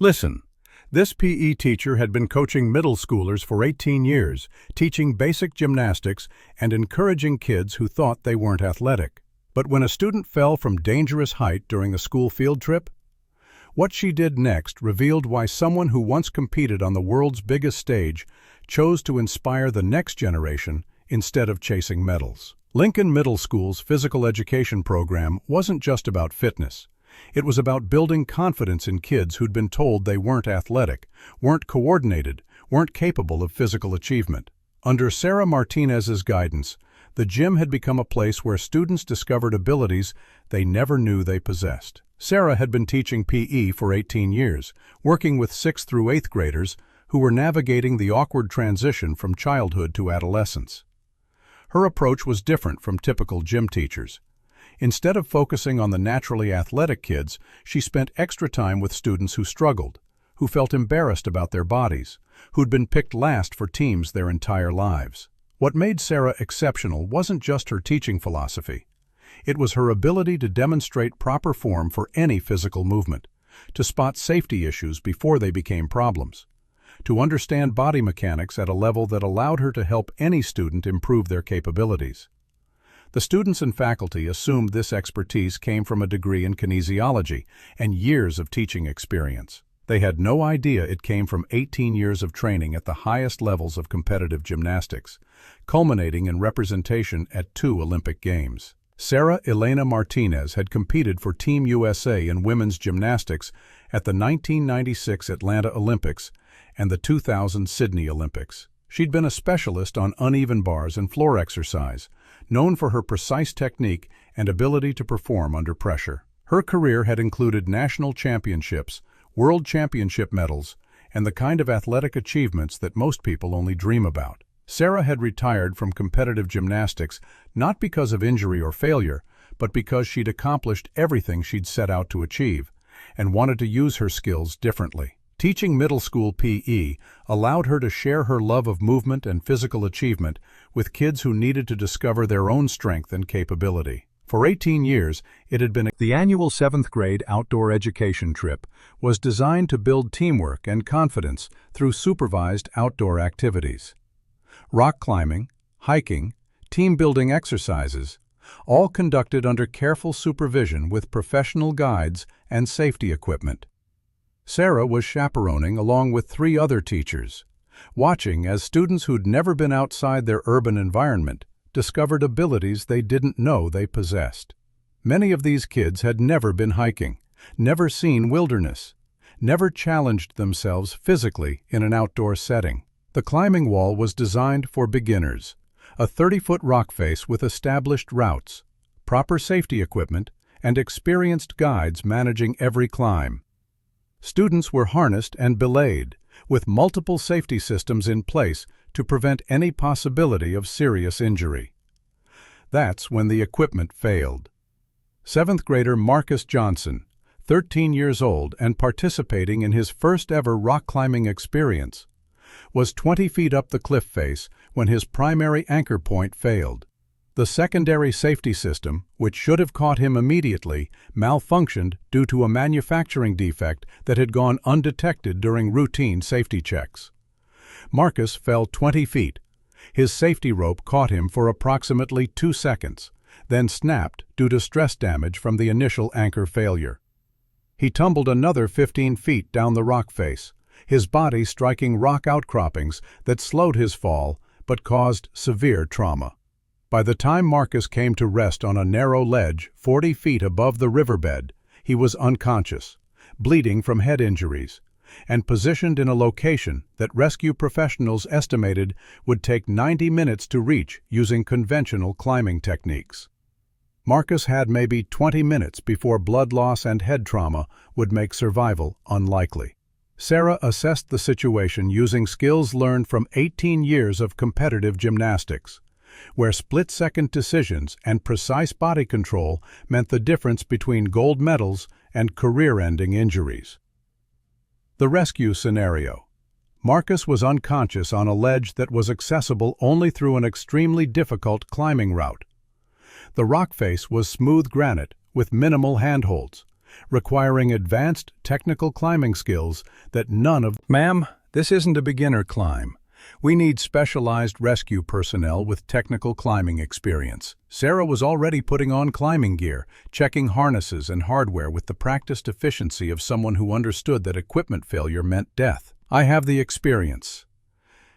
Listen, this PE teacher had been coaching middle schoolers for 18 years, teaching basic gymnastics and encouraging kids who thought they weren't athletic. But when a student fell from dangerous height during a school field trip, what she did next revealed why someone who once competed on the world's biggest stage chose to inspire the next generation instead of chasing medals. Lincoln Middle School's physical education program wasn't just about fitness. It was about building confidence in kids who'd been told they weren't athletic, weren't coordinated, weren't capable of physical achievement. Under Sarah Martinez's guidance, the gym had become a place where students discovered abilities they never knew they possessed. Sarah had been teaching PE for 18 years, working with 6th through 8th graders who were navigating the awkward transition from childhood to adolescence. Her approach was different from typical gym teachers. Instead of focusing on the naturally athletic kids, she spent extra time with students who struggled, who felt embarrassed about their bodies, who'd been picked last for teams their entire lives. What made Sarah exceptional wasn't just her teaching philosophy. It was her ability to demonstrate proper form for any physical movement, to spot safety issues before they became problems, to understand body mechanics at a level that allowed her to help any student improve their capabilities. The students and faculty assumed this expertise came from a degree in kinesiology and years of teaching experience. They had no idea it came from 18 years of training at the highest levels of competitive gymnastics, culminating in representation at 2 Olympic Games. Sarah Elena Martinez had competed for Team USA in women's gymnastics at the 1996 Atlanta Olympics and the 2000 Sydney Olympics. She'd been a specialist on uneven bars and floor exercise, known for her precise technique and ability to perform under pressure. Her career had included national championships, world championship medals, and the kind of athletic achievements that most people only dream about. Sarah had retired from competitive gymnastics not because of injury or failure, but because she'd accomplished everything she'd set out to achieve and wanted to use her skills differently. Teaching middle school PE allowed her to share her love of movement and physical achievement with kids who needed to discover their own strength and capability. For 18 years, it had been the annual 7th grade outdoor education trip was designed to build teamwork and confidence through supervised outdoor activities. Rock climbing, hiking, team-building exercises, all conducted under careful supervision with professional guides and safety equipment. Sarah was chaperoning along with 3 other teachers, watching as students who'd never been outside their urban environment discovered abilities they didn't know they possessed. Many of these kids had never been hiking, never seen wilderness, never challenged themselves physically in an outdoor setting. The climbing wall was designed for beginners, a 30-foot rock face with established routes, proper safety equipment, and experienced guides managing every climb. Students were harnessed and belayed, with multiple safety systems in place to prevent any possibility of serious injury. That's when the equipment failed. 7th grader Marcus Johnson, 13 years old and participating in his first ever rock climbing experience, was 20 feet up the cliff face when his primary anchor point failed. The secondary safety system, which should have caught him immediately, malfunctioned due to a manufacturing defect that had gone undetected during routine safety checks. Marcus fell 20 feet. His safety rope caught him for approximately 2 seconds, then snapped due to stress damage from the initial anchor failure. He tumbled another 15 feet down the rock face, his body striking rock outcroppings that slowed his fall but caused severe trauma. By the time Marcus came to rest on a narrow ledge 40 feet above the riverbed, he was unconscious, bleeding from head injuries, and positioned in a location that rescue professionals estimated would take 90 minutes to reach using conventional climbing techniques. Marcus had maybe 20 minutes before blood loss and head trauma would make survival unlikely. Sarah assessed the situation using skills learned from 18 years of competitive gymnastics, where split-second decisions and precise body control meant the difference between gold medals and career-ending injuries. The rescue scenario. Marcus was unconscious on a ledge that was accessible only through an extremely difficult climbing route. The rock face was smooth granite with minimal handholds, requiring advanced technical climbing skills that none of— "Ma'am, this isn't a beginner climb. We need specialized rescue personnel with technical climbing experience." Sarah was already putting on climbing gear, checking harnesses and hardware with the practiced efficiency of someone who understood that equipment failure meant death. "I have the experience.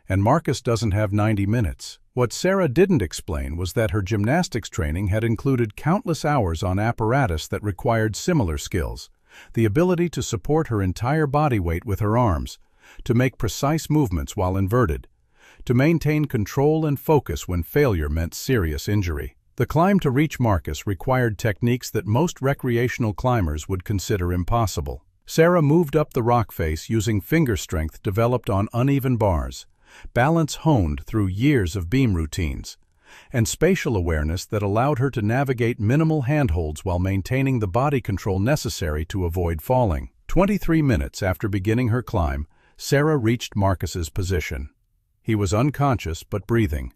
And Marcus doesn't have 90 minutes. What Sarah didn't explain was that her gymnastics training had included countless hours on apparatus that required similar skills: the ability to support her entire body weight with her arms, to make precise movements while inverted, to maintain control and focus when failure meant serious injury. The climb to reach Marcus required techniques that most recreational climbers would consider impossible. Sarah moved up the rock face using finger strength developed on uneven bars, balance honed through years of beam routines, and spatial awareness that allowed her to navigate minimal handholds while maintaining the body control necessary to avoid falling. 23 minutes after beginning her climb, Sarah reached Marcus's position. He was unconscious but breathing,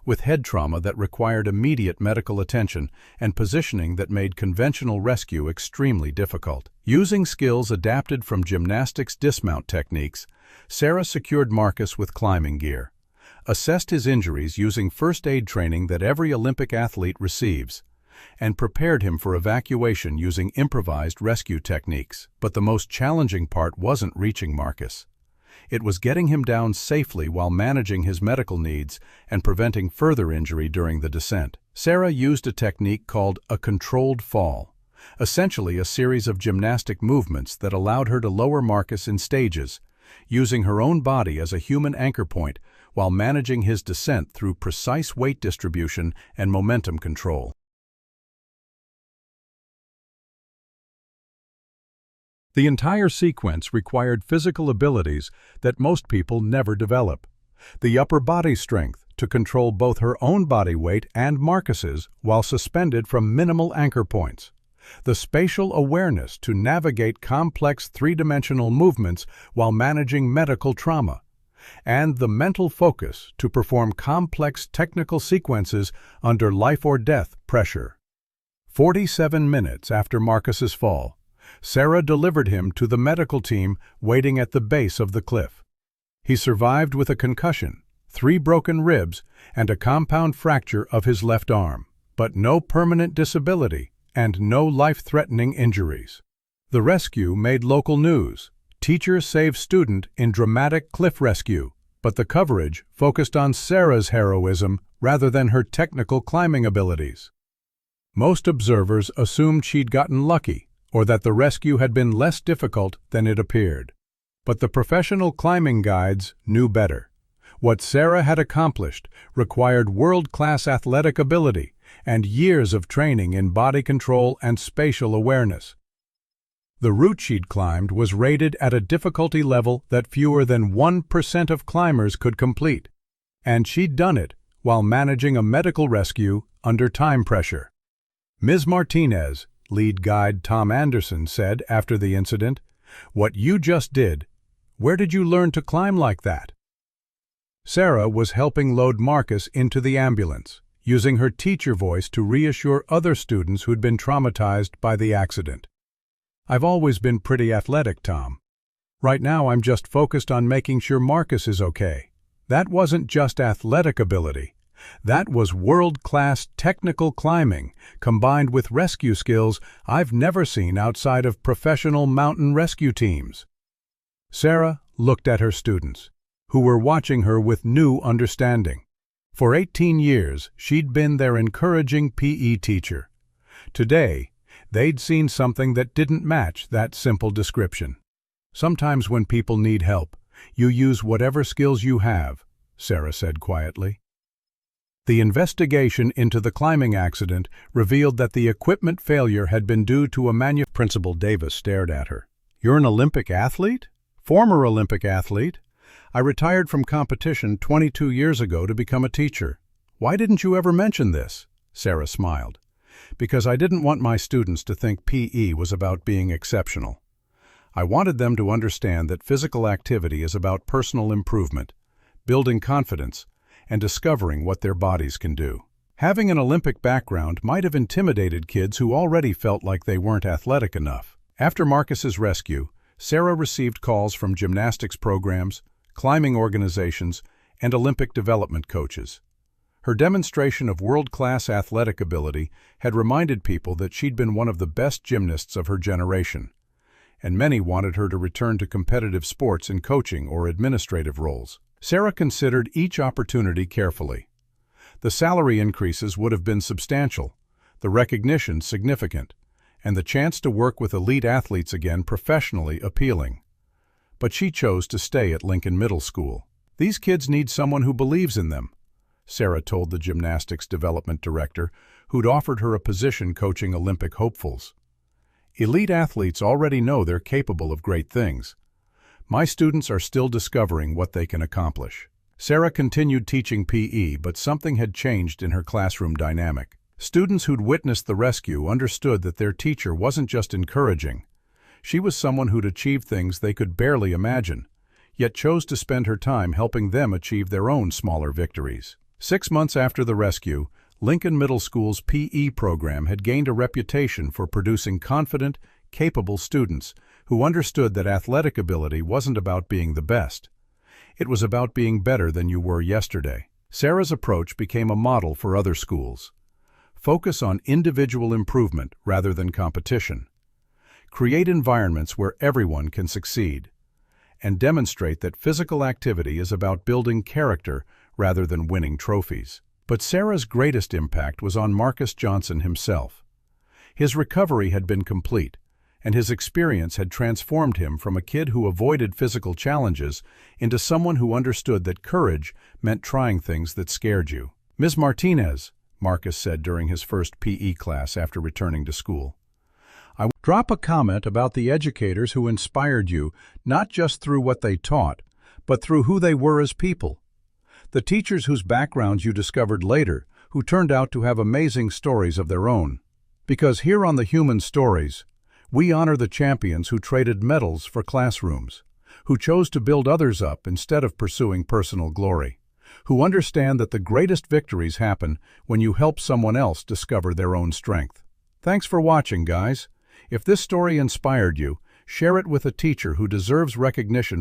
with head trauma that required immediate medical attention and positioning that made conventional rescue extremely difficult. Using skills adapted from gymnastics dismount techniques, Sarah secured Marcus with climbing gear, assessed his injuries using first aid training that every Olympic athlete receives, and prepared him for evacuation using improvised rescue techniques. But the most challenging part wasn't reaching Marcus. It was getting him down safely while managing his medical needs and preventing further injury during the descent. Sarah used a technique called a controlled fall, essentially a series of gymnastic movements that allowed her to lower Marcus in stages, using her own body as a human anchor point while managing his descent through precise weight distribution and momentum control. The entire sequence required physical abilities that most people never develop: the upper body strength to control both her own body weight and Marcus's while suspended from minimal anchor points, the spatial awareness to navigate complex three-dimensional movements while managing medical trauma, and the mental focus to perform complex technical sequences under life-or-death pressure. 47 minutes after Marcus's fall, Sarah delivered him to the medical team waiting at the base of the cliff. He survived with a concussion, 3 broken ribs, and a compound fracture of his left arm, but no permanent disability and no life-threatening injuries. The rescue made local news. Teacher saves student in dramatic cliff rescue, but the coverage focused on Sarah's heroism rather than her technical climbing abilities. Most observers assumed she'd gotten lucky, or that the rescue had been less difficult than it appeared. But the professional climbing guides knew better. What Sarah had accomplished required world-class athletic ability and years of training in body control and spatial awareness. The route she'd climbed was rated at a difficulty level that fewer than 1% of climbers could complete, and she'd done it while managing a medical rescue under time pressure. Ms. Martinez, lead guide Tom Anderson, said after the incident, "What you just did, where did you learn to climb like that?" Sarah was helping load Marcus into the ambulance, using her teacher voice to reassure other students who'd been traumatized by the accident. "I've always been pretty athletic, Tom. Right now I'm just focused on making sure Marcus is okay." That wasn't just athletic ability. That was world-class technical climbing, combined with rescue skills I've never seen outside of professional mountain rescue teams. Sarah looked at her students, who were watching her with new understanding. For 18 years, she'd been their encouraging PE teacher. Today, they'd seen something that didn't match that simple description. "Sometimes when people need help, you use whatever skills you have," Sarah said quietly. The investigation into the climbing accident revealed that the equipment failure had been due to a Principal Davis stared at her. "You're an Olympic athlete? Former Olympic athlete? I retired from competition 22 years ago to become a teacher. Why didn't you ever mention this?" Sarah smiled. "Because I didn't want my students to think PE was about being exceptional. I wanted them to understand that physical activity is about personal improvement, building confidence, and discovering what their bodies can do." Having an Olympic background might have intimidated kids who already felt like they weren't athletic enough. After Marcus's rescue, Sarah received calls from gymnastics programs, climbing organizations, and Olympic development coaches. Her demonstration of world-class athletic ability had reminded people that she'd been one of the best gymnasts of her generation, and many wanted her to return to competitive sports in coaching or administrative roles. Sarah considered each opportunity carefully. The salary increases would have been substantial, the recognition significant, and the chance to work with elite athletes again professionally appealing. But she chose to stay at Lincoln Middle School. "These kids need someone who believes in them," Sarah told the gymnastics development director, who'd offered her a position coaching Olympic hopefuls. "Elite athletes already know they're capable of great things. My students are still discovering what they can accomplish." Sarah continued teaching PE, but something had changed in her classroom dynamic. Students who'd witnessed the rescue understood that their teacher wasn't just encouraging. She was someone who'd achieved things they could barely imagine, yet chose to spend her time helping them achieve their own smaller victories. 6 months after the rescue, Lincoln Middle School's PE program had gained a reputation for producing confident, capable students who understood that athletic ability wasn't about being the best. It was about being better than you were yesterday. Sarah's approach became a model for other schools. Focus on individual improvement rather than competition. Create environments where everyone can succeed. And demonstrate that physical activity is about building character rather than winning trophies. But Sarah's greatest impact was on Marcus Johnson himself. His recovery had been complete, and his experience had transformed him from a kid who avoided physical challenges into someone who understood that courage meant trying things that scared you. "Ms. Martinez," Marcus said during his first PE class after returning to school, "I drop a comment about the educators who inspired you, not just through what they taught, but through who they were as people. The teachers whose backgrounds you discovered later, who turned out to have amazing stories of their own. Because here on the Human Stories, we honor the champions who traded medals for classrooms, who chose to build others up instead of pursuing personal glory, who understand that the greatest victories happen when you help someone else discover their own strength." Thanks for watching, guys. If this story inspired you, share it with a teacher who deserves recognition